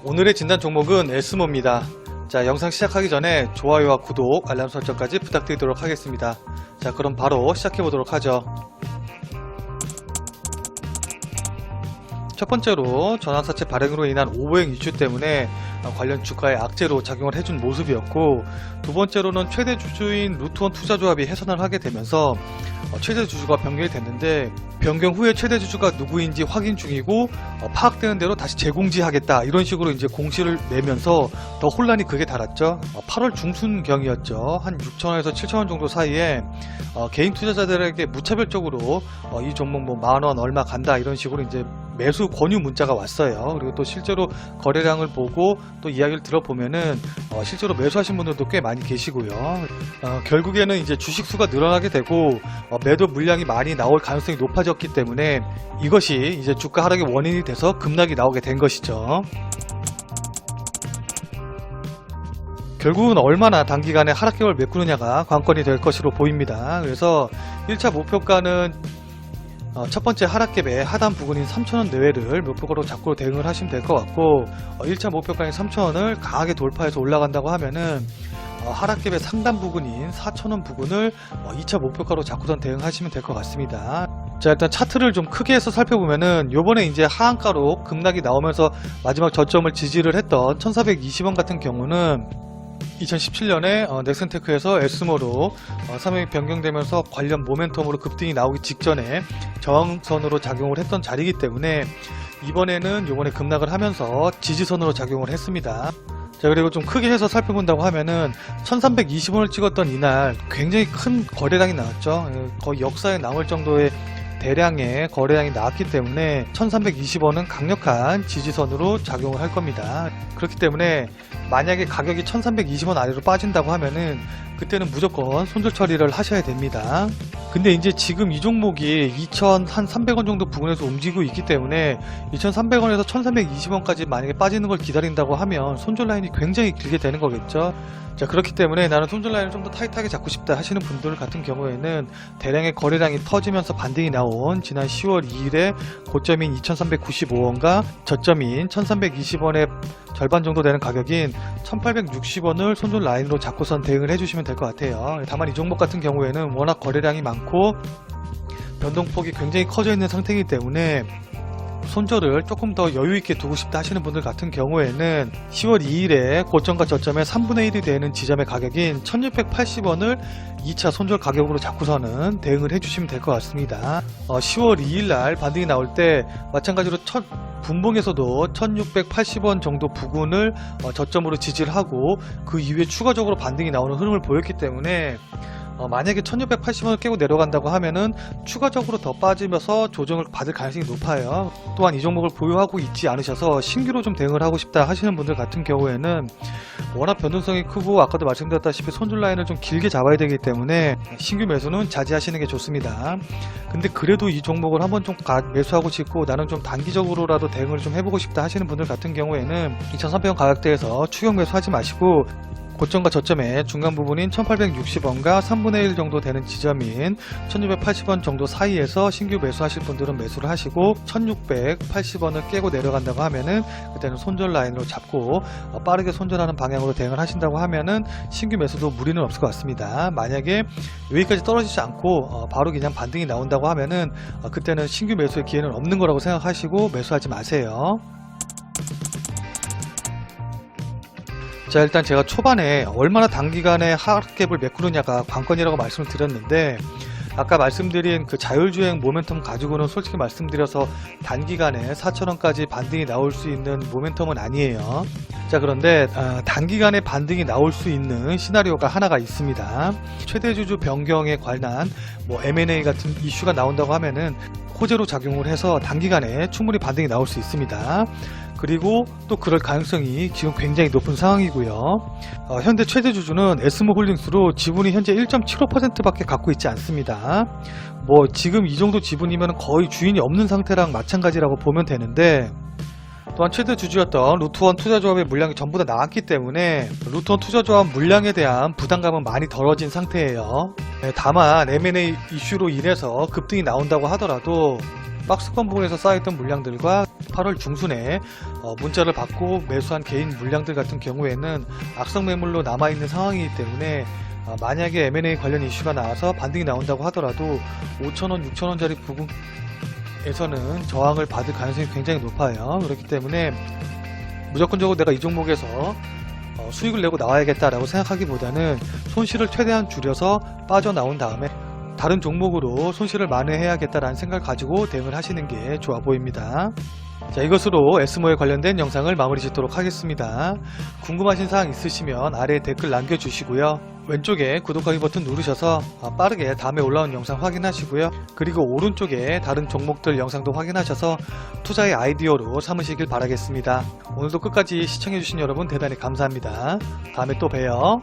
오늘의 진단 종목은 에스모입니다. 자, 영상 시작하기 전에 좋아요와 구독, 알람 설정까지 부탁드리도록 하겠습니다. 자, 그럼 바로 시작해 보도록 하죠. 첫 번째로 전환사채 발행으로 인한 오보행 이슈 때문에 관련 주가에 악재로 작용을 해준 모습이었고, 두 번째로는 최대 주주인 루트원 투자조합이 해산을 하게 되면서 최대 주주가 변경이 됐는데, 변경 후에 최대 주주가 누구인지 확인 중이고 파악되는 대로 다시 재공지하겠다, 이런 식으로 이제 공시를 내면서 더 혼란이 극에 달았죠. 8월 중순경이었죠. 한 6,000원에서 7,000원 정도 사이에 개인 투자자들에게 무차별적으로 이 종목 뭐 만원 얼마 간다, 이런 식으로 이제 매수 권유 문자가 왔어요. 그리고 또 실제로 거래량을 보고 또 이야기를 들어보면은 실제로 매수하신 분들도 꽤 많이 계시고요. 결국에는 이제 주식수가 늘어나게 되고 매도 물량이 많이 나올 가능성이 높아졌기 때문에 이것이 이제 주가 하락의 원인이 돼서 급락이 나오게 된 것이죠. 결국은 얼마나 단기간에 하락격을 메꾸느냐가 관건이 될 것으로 보입니다. 그래서 1차 목표가는 첫 번째 하락갭의 하단 부근인 3,000원 내외를 목표가로 잡고 대응을 하시면 될 것 같고, 1차 목표가인 3,000원을 강하게 돌파해서 올라간다고 하면은 하락갭의 상단 부근인 4,000원 부근을 2차 목표가로 잡고선 대응하시면 될 것 같습니다. 자, 일단 차트를 좀 크게 해서 살펴보면은 요번에 이제 하한가로 급락이 나오면서 마지막 저점을 지지를 했던 1,420원 같은 경우는 2017년에 넥센테크에서 에스모로 사명이 변경되면서 관련 모멘텀으로 급등이 나오기 직전에 저항선으로 작용을 했던 자리이기 때문에 이번에는 요번에 급락을 하면서 지지선으로 작용을 했습니다. 자, 그리고 좀 크게 해서 살펴본다고 하면은 1320원을 찍었던 이날 굉장히 큰 거래량이 나왔죠. 거의 역사에 남을 정도의 대량의 거래량이 나왔기 때문에 1320원은 강력한 지지선으로 작용을 할 겁니다. 그렇기 때문에 만약에 가격이 1320원 아래로 빠진다고 하면은 그때는 무조건 손절 처리를 하셔야 됩니다. 근데 이제 지금 이 종목이 2,300원 정도 부근에서 움직이고 있기 때문에 2,300원에서 1,320원까지 만약에 빠지는 걸 기다린다고 하면 손절 라인이 굉장히 길게 되는 거겠죠. 자, 그렇기 때문에 나는 손절 라인을 좀 더 타이트하게 잡고 싶다 하시는 분들 같은 경우에는 대량의 거래량이 터지면서 반등이 나온 지난 10월 2일에 고점인 2,395원과 저점인 1,320원의 절반 정도 되는 가격인 1,860원을 손절 라인으로 잡고선 대응을 해주시면 될 것 같아요. 다만 이 종목 같은 경우에는 워낙 거래량이 많고 변동폭이 굉장히 커져 있는 상태이기 때문에 손절을 조금 더 여유있게 두고 싶다 하시는 분들 같은 경우에는 10월 2일에 고점과 저점의 3분의 1이 되는 지점의 가격인 1680원을 2차 손절 가격으로 잡고서는 대응을 해주시면 될 것 같습니다. 10월 2일날 반등이 나올 때 마찬가지로 첫 분봉에서도 1680원 정도 부근을 저점으로 지지를 하고 그 이후에 추가적으로 반등이 나오는 흐름을 보였기 때문에 만약에 1680원을 깨고 내려간다고 하면은 추가적으로 더 빠지면서 조정을 받을 가능성이 높아요. 또한 이 종목을 보유하고 있지 않으셔서 신규로 좀 대응을 하고 싶다 하시는 분들 같은 경우에는 워낙 변동성이 크고 아까도 말씀드렸다시피 손절 라인을 좀 길게 잡아야 되기 때문에 신규 매수는 자제하시는 게 좋습니다. 근데 그래도 이 종목을 한번 좀 매수하고 싶고 나는 좀 단기적으로라도 대응을 좀 해보고 싶다 하시는 분들 같은 경우에는 2300원 가격대에서 추격 매수하지 마시고 고점과 저점의 중간 부분인 1860원과 3분의 1 정도 되는 지점인 1680원 정도 사이에서 신규 매수하실 분들은 매수를 하시고 1680원을 깨고 내려간다고 하면은 그때는 손절 라인으로 잡고 빠르게 손절하는 방향으로 대응을 하신다고 하면은 신규 매수도 무리는 없을 것 같습니다. 만약에 여기까지 떨어지지 않고 바로 그냥 반등이 나온다고 하면은 그때는 신규 매수의 기회는 없는 거라고 생각하시고 매수하지 마세요. 자, 일단 제가 초반에 얼마나 단기간에 하락갭을 메꾸느냐가 관건이라고 말씀을 드렸는데, 아까 말씀드린 그 자율주행 모멘텀 가지고는 솔직히 말씀드려서 단기간에 4,000원까지 반등이 나올 수 있는 모멘텀은 아니에요. 자, 그런데 단기간에 반등이 나올 수 있는 시나리오가 하나가 있습니다. 최대주주 변경에 관한 뭐 M&A 같은 이슈가 나온다고 하면은 호재로 작용을 해서 단기간에 충분히 반등이 나올 수 있습니다. 그리고 또 그럴 가능성이 지금 굉장히 높은 상황이고요. 현재 최대주주는 에스모홀딩스로 지분이 현재 1.75% 밖에 갖고 있지 않습니다. 뭐 지금 이 정도 지분이면 거의 주인이 없는 상태랑 마찬가지라고 보면 되는데, 또한 최대 주주였던 루트원 투자조합의 물량이 전부 다 나왔기 때문에 루트원 투자조합 물량에 대한 부담감은 많이 덜어진 상태예요. 다만 M&A 이슈로 인해서 급등이 나온다고 하더라도 박스권 부분에서 쌓여있던 물량들과 8월 중순에 문자를 받고 매수한 개인 물량들 같은 경우에는 악성 매물로 남아있는 상황이기 때문에 만약에 M&A 관련 이슈가 나와서 반등이 나온다고 하더라도 5,000원, 6,000원짜리 부근에서는 저항을 받을 가능성이 굉장히 높아요. 그렇기 때문에 무조건적으로 내가 이 종목에서 수익을 내고 나와야겠다라고 생각하기보다는 손실을 최대한 줄여서 빠져나온 다음에 다른 종목으로 손실을 만회해야겠다라는 생각을 가지고 대응을 하시는 게 좋아 보입니다. 자, 이것으로 에스모에 관련된 영상을 마무리 짓도록 하겠습니다. 궁금하신 사항 있으시면 아래에 댓글 남겨주시고요. 왼쪽에 구독하기 버튼 누르셔서 빠르게 다음에 올라온 영상 확인하시고요. 그리고 오른쪽에 다른 종목들 영상도 확인하셔서 투자의 아이디어로 삼으시길 바라겠습니다. 오늘도 끝까지 시청해주신 여러분 대단히 감사합니다. 다음에 또 봬요.